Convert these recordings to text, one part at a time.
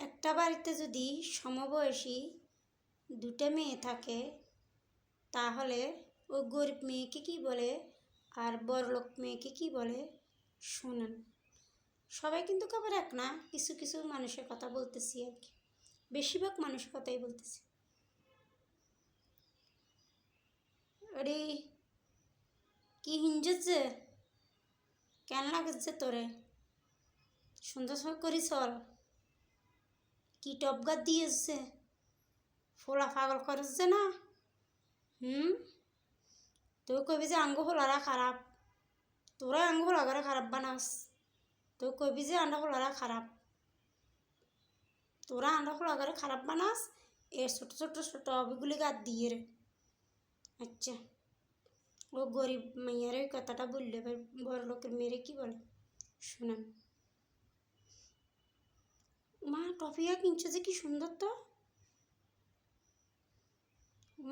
একটা বাড়িতে যদি সমবয়সী দুটো মেয়ে থাকে তাহলে ওই গরিব মেয়েকে কী বলে আর বড়লোক মেয়েকে কী বলে শোনেন। সবাই কিন্তু খবর এক না, কিছু কিছু মানুষের কথা বলতেছি আর কি, বেশিরভাগ মানুষের কথাই বলতেছি। আরে কি হিঞ্জেছে, কেন লাগছে তোরে? সুন্দর করে চল, কি টপগার দিয়েছে, ফোলা পাগল করেছে না? তুই কবি যে আঙ্গ ফোলারা খারাপ, তোরা আঙ্গ ফোলাগারা খারাপ বানাস। তুই কবি যে আন্ডা ফোলারা খারাপ, তোরা আন্ডা ফোলাগারে খারাপ বানাস। এর ছোটো ছোটো ছোটো অবিগুলি গাদ দিয়ে রে। আচ্ছা, ও গরিব মেয়ের ওই কথাটা বললে বড় লোকের মেয়েরে কী বলে শোনেন। মা টপিয়া কিনছো যে কি সুন্দর তো।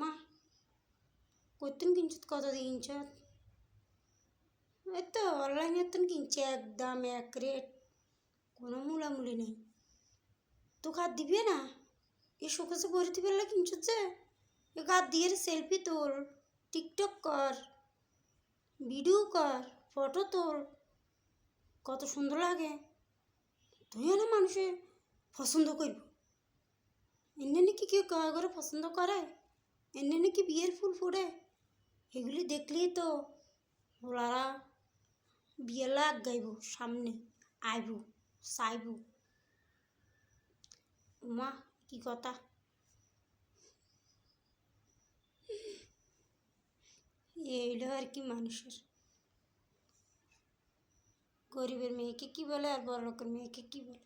মা কতদিন কিনছো, কত দিয়ে কিনছ? এই তো অনলাইনে তো কিনছে, একদম এক রেট, কোনো মূলামূলি নেই। তো গাদ দিবে না, এ শোকেসে ভরে দিবে কিনছো যে, এ গাদ দিয়ে সেলফি তোল, টিকটক কর, ভিডিও কর, ফটো তোল, কত সুন্দর লাগে। তুইও না মানুষে পছন্দ করব, এমনি নাকি কেউ করে পছন্দ করে, এমনি নাকি বিয়ের ফুল ফোড়ে, এগুলি দেখলেই তো ওরা বিয়ে লাগ গাইব, সামনে আইব চাইব। মা কি কথা, এইলো আর কি মানুষের। গরিবের মেয়েকে কি বলে আর বড় লোকের মেয়েকে কি বলে।